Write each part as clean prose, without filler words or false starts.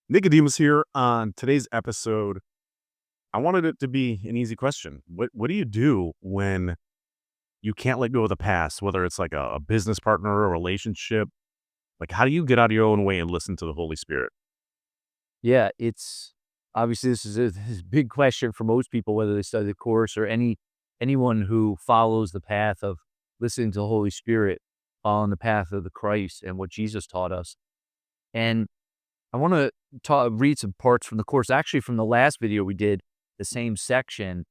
Nicodemus here. On today's episode, I wanted it to be an easy question. What do you do when you can't let go of the past, whether it's like a business partner or a relationship? Like, how do you get out of your own way and listen to the Holy Spirit? Yeah, it's obviously this is a big question for most people, whether they study the course or anyone who follows the path of listening to the Holy Spirit, following the path of the Christ and what Jesus taught us. And I want to read some parts from the course, actually from the last video we did, the same section,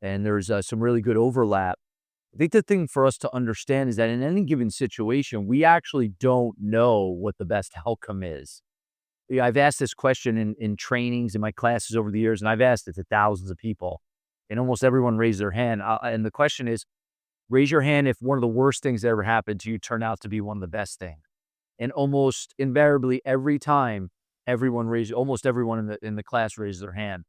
and there's some really good overlap. I think the thing for us to understand is that in any given situation, we actually don't know what the best outcome is. Yeah, I've asked this question in trainings in my classes over the years, and I've asked it to thousands of people, and almost everyone raised their hand. And the question is, raise your hand if one of the worst things that ever happened to you turned out to be one of the best things. And almost invariably, every time, almost everyone in the class raises their hand.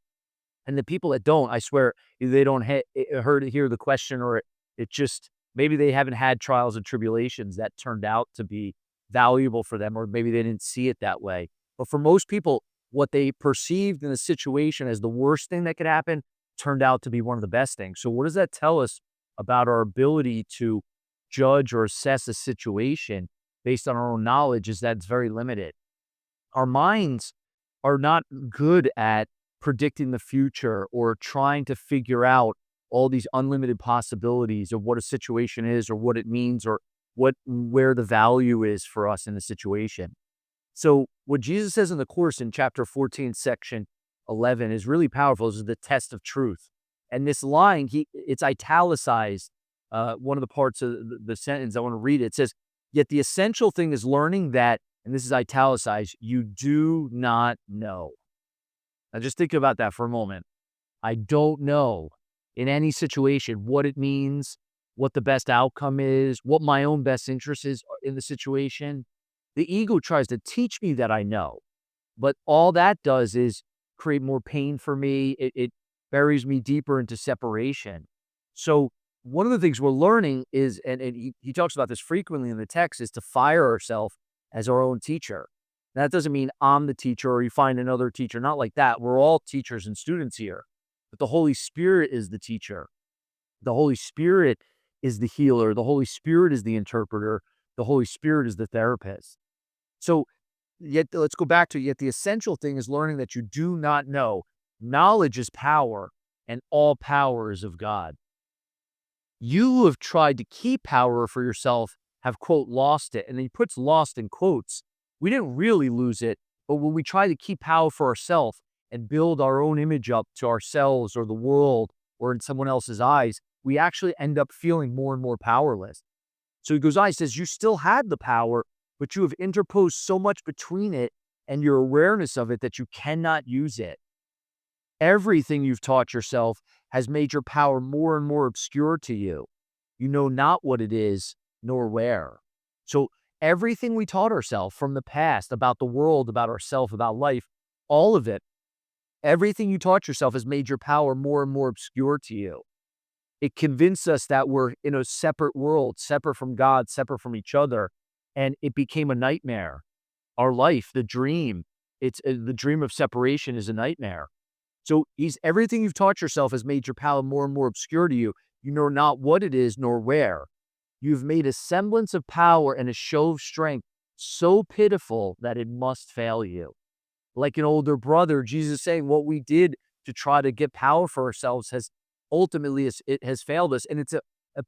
And the people that don't, I swear, either they don't hear the question, or it just maybe they haven't had trials and tribulations that turned out to be valuable for them, or maybe they didn't see it that way. But for most people, what they perceived in the situation as the worst thing that could happen turned out to be one of the best things. So what does that tell us about our ability to judge or assess a situation based on our own knowledge? Is that it's very limited. Our minds are not good at predicting the future or trying to figure out all these unlimited possibilities of what a situation is or what it means or where the value is for us in the situation. So what Jesus says in the course in chapter 14, section 11 is really powerful. This is the test of truth. And this line, it's italicized. One of the parts of the sentence, I want to read it. It says, yet the essential thing is learning that, and this is italicized, you do not know. Now just think about that for a moment. I don't know in any situation what it means, what the best outcome is, what my own best interest is in the situation. The ego tries to teach me that I know, but all that does is create more pain for me. It buries me deeper into separation. So one of the things we're learning is, and he talks about this frequently in the text, is to fire ourselves as our own teacher. That doesn't mean I'm the teacher or you find another teacher, not like that. We're all teachers and students here, but the Holy Spirit is the teacher. The Holy Spirit is the healer. The Holy Spirit is the interpreter. The Holy Spirit is the therapist. So yet let's go back to yet the essential thing is learning that you do not know. Knowledge is power, and all power is of God. You who have tried to keep power for yourself have, quote, lost it. And then he puts lost in quotes. We didn't really lose it, but when we try to keep power for ourselves and build our own image up to ourselves or the world or in someone else's eyes, we actually end up feeling more and more powerless. So he goes on, he says, you still had the power, but you have interposed so much between it and your awareness of it that you cannot use it. Everything you've taught yourself has made your power more and more obscure to you. You know not what it is, nor where. So everything we taught ourselves from the past about the world, about ourselves, about life, all of it, everything you taught yourself has made your power more and more obscure to you. It convinced us that we're in a separate world, separate from God, separate from each other, and it became a nightmare. Our life, the dream, it's the dream of separation is a nightmare. So everything you've taught yourself has made your power more and more obscure to you. You know not what it is nor where. You've made a semblance of power and a show of strength so pitiful that it must fail you. Like an older brother, Jesus is saying what we did to try to get power for ourselves has ultimately it has failed us. And it's a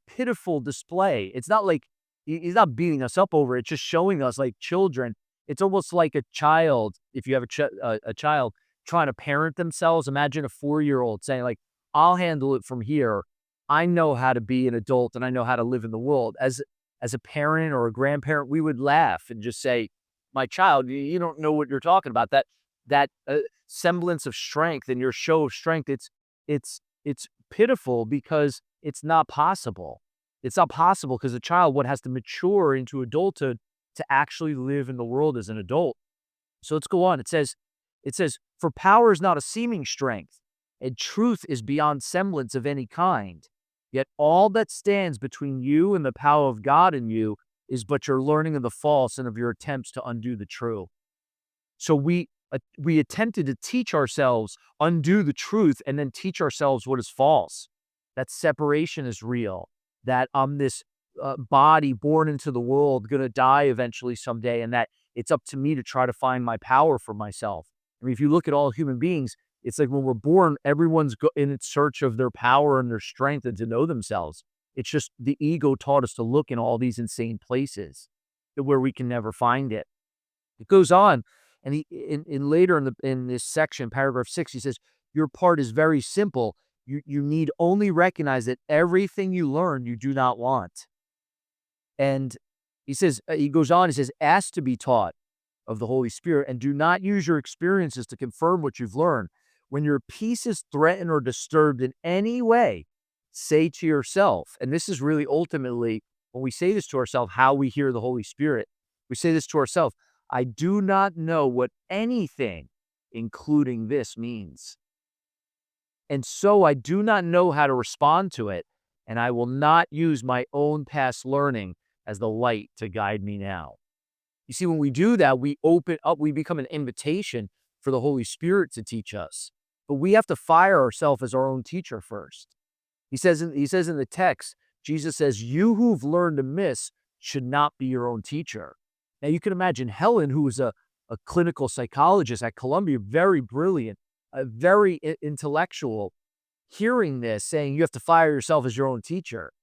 pitiful display. It's not like he's not beating us up over it, just showing us like children. It's almost like a child. If you have a child trying to parent themselves, imagine a 4-year-old saying like, I'll handle it from here. I know how to be an adult and I know how to live in the world. As a parent or a grandparent, we would laugh and just say, my child, you don't know what you're talking about. That semblance of strength and your show of strength, it's pitiful because it's not possible. It's not possible because a child has to mature into adulthood to actually live in the world as an adult. So let's go on. It says, for power is not a seeming strength, and truth is beyond semblance of any kind. Yet all that stands between you and the power of God in you is but your learning of the false and of your attempts to undo the true. So we attempted to teach ourselves, undo the truth, and then teach ourselves what is false. That separation is real. That I'm this body born into the world, gonna die eventually someday, and that it's up to me to try to find my power for myself. I mean, if you look at all human beings, it's like when we're born, everyone's in its search of their power and their strength and to know themselves. It's just the ego taught us to look in all these insane places where we can never find it. It goes on, and in later in this section, paragraph 6, he says, "Your part is very simple. You need only recognize that everything you learn you do not want." And he says, he goes on, he says, "Ask to be taught of the Holy Spirit and do not use your experiences to confirm what you've learned. When your peace is threatened or disturbed in any way, say to yourself," and this is really ultimately when we say this to ourselves, how we hear the Holy Spirit. We say this to ourselves, "I do not know what anything, including this, means. And so I do not know how to respond to it, and I will not use my own past learning as the light to guide me now." You see, when we do that, we open up, we become an invitation for the Holy Spirit to teach us. But we have to fire ourselves as our own teacher first. He says in the text, Jesus says, "You who've learned amiss should not be your own teacher." Now you can imagine Helen, who was a clinical psychologist at Columbia, very brilliant, very intellectual, hearing this, saying you have to fire yourself as your own teacher,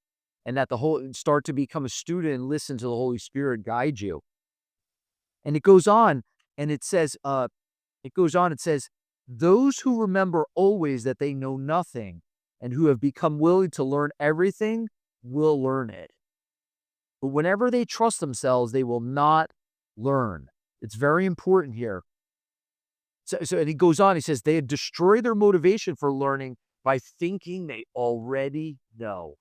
and that the whole start to become a student and listen to the Holy Spirit guide you. And it goes on, and it says, "Those who remember always that they know nothing and who have become willing to learn everything will learn it. But whenever they trust themselves, they will not learn." It's very important here. And he goes on, he says, "They destroy their motivation for learning by thinking they already know."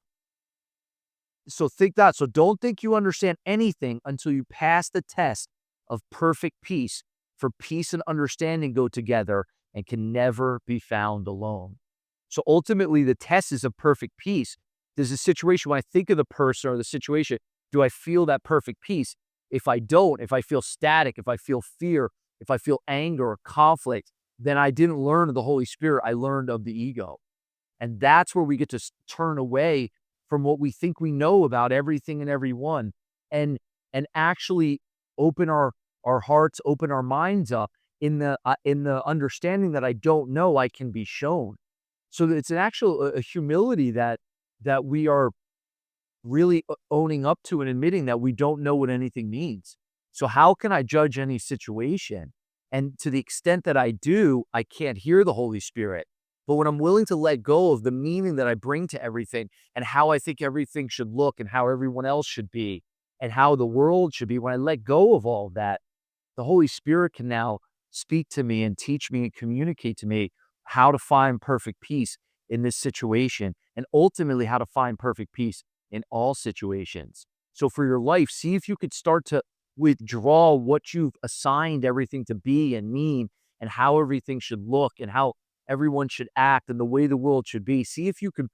So think that. So don't think you understand anything until you pass the test of perfect peace. For peace and understanding go together and can never be found alone. So ultimately, the test is of perfect peace. There's a situation when I think of the person or the situation, do I feel that perfect peace? If I don't, if I feel static, if I feel fear, if I feel anger or conflict, then I didn't learn of the Holy Spirit. I learned of the ego. And that's where we get to turn away from what we think we know about everything and everyone, and actually open our hearts, open our minds up in the understanding that I don't know, I can be shown. So that it's an actual a humility that we are really owning up to and admitting that we don't know what anything means. So how can I judge any situation? And to the extent that I do, I can't hear the Holy Spirit. But when I'm willing to let go of the meaning that I bring to everything and how I think everything should look and how everyone else should be and how the world should be, when I let go of all of that, the Holy Spirit can now speak to me and teach me and communicate to me how to find perfect peace in this situation and ultimately how to find perfect peace in all situations. So for your life, see if you could start to withdraw what you've assigned everything to be and mean and how everything should look and how everyone should act and the way the world should be. See if you could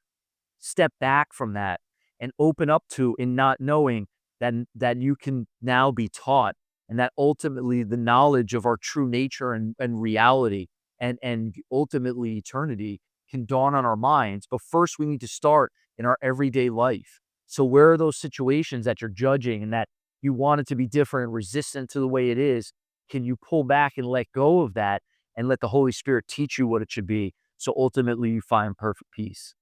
step back from that and open up to in not knowing that you can now be taught, and that ultimately the knowledge of our true nature and reality and ultimately eternity can dawn on our minds. But first we need to start in our everyday life. So where are those situations that you're judging and that you want it to be different and resistant to the way it is? Can you pull back and let go of that and let the Holy Spirit teach you what it should be, so ultimately you find perfect peace?